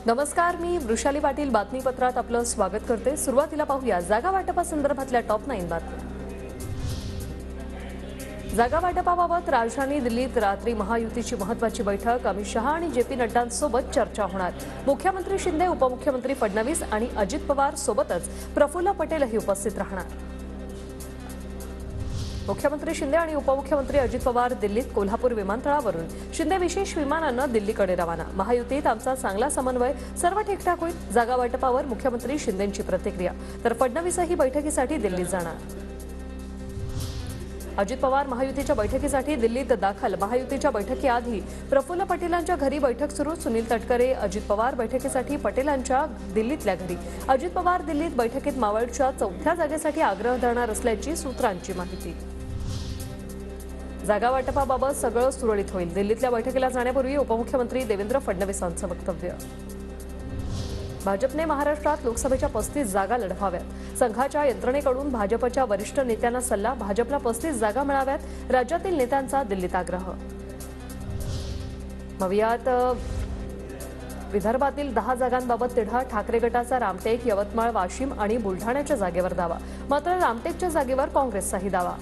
नमस्कार, मी वृषाली पाटील बातमीपत्रात आपलं स्वागत करते। सुरुवातीला पाहूया जागा वाटपासंदर्भातल्या टॉप 9 बातम्या। जागा वाटपाबाबत राजधानी दिल्लीत रात्री महायुतीची महत्त्वाची बैठक। अमित शहा आणि जेपी नड्डांसोबत चर्चा होणार। मुख्यमंत्री शिंदे, उपमुख्यमंत्री फडणवीस आणि अजित पवार सोबतच प्रफुल्ल पटेलही उपस्थित राहणार। मुख्यमंत्री शिंदे आणि उपमुख्यमंत्री अजित पवार दिल्लीत कोल्हापूर विमानतळावरून शिंदे विशेष विमानानं दिल्लीकडे रवाना। महायुतीत आमचा चांगला समन्वय, सर्व ठीकठाक होईल। जागा वाटपावर मुख्यमंत्री शिंदेंची प्रतिक्रिया। तर फडणवीसही बैठकीसाठी दिल्लीत जाणार। अजित पवार महायुतीच्या बैठकीसाठी दिल्लीत दाखल। महायुतीच्या बैठकीआधी प्रफुल्ल पटेलांच्या घरी बैठक सुरू। सुनील तटकरे, अजित पवार बैठकीसाठी पटेलांच्या दिल्लीतल्या घरी। अजित पवार दिल्लीत बैठकीत मावळच्या 4थ्या जागेसाठी आग्रह धरणार असल्याची सूत्रांची माहिती। जागा वाटपाबाबत सगळं सुरळीत होईल। दिल्लीतल्या बैठकीला जाण्यापूर्वी उपमुख्यमंत्री देवेंद्र फडणवीसांचं वक्तव्य। भाजपने महाराष्ट्रात लोकसभेच्या 35 जागा लढवाव्यात। संघाच्या यंत्रणेकडून भाजपच्या वरिष्ठ नेत्यांना सल्ला। भाजपला 35 जागा मिळाव्यात। राज्यातील नेत्यांचा दिल्लीत आग्रह। मवियात विदर्भातील 10 जागांबाबत तिढा। ठाकरे गटाचा रामटेक, यवतमाळ, वाशिम आणि बुलढाण्याच्या जागेवर दावा। मात्र रामटेकच्या जागेवर काँग्रेसचाही दावा।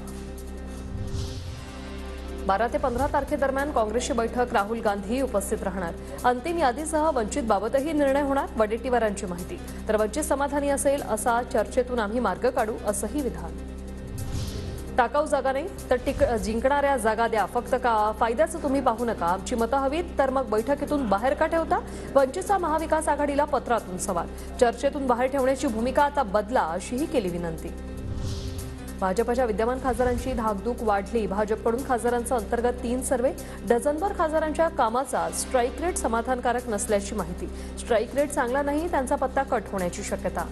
12 ते 15 तारखेदरम्यान काँग्रेसची बैठक। राहुल गांधी उपस्थित राहणार। अंतिम यादीसह वंचित बाबतही निर्णय होणार। वडेट्टीवारांची माहिती। तर वंचित समाधानी असेल असा चर्चेतून आम्ही मार्ग काढू असंही विधान। टाकाऊ जागा नाही तर जिंकणाऱ्या जागा द्या। फक्त फायद्याचं तुम्ही पाहू नका। आमची मतं हवीत तर मग बैठकीतून बाहेर का ठेवता? वंचितचा महाविकास आघाडीला पत्रातून सवाल। चर्चेतून बाहेर ठेवण्याची भूमिका आता बदला अशीही केली विनंती। भाजपच्या विद्यमान खासदारांची धाकधूक वाढली। भाजपकडून खासदारांचा अंतर्गत 3 सर्वे। डझनभर खासदारांच्या कामाचा स्ट्राईक रेट समाधानकारक नसल्याची माहिती। स्ट्राईक रेट चांगला नाही, त्यांचा पत्ता कट होण्याची शक्यता।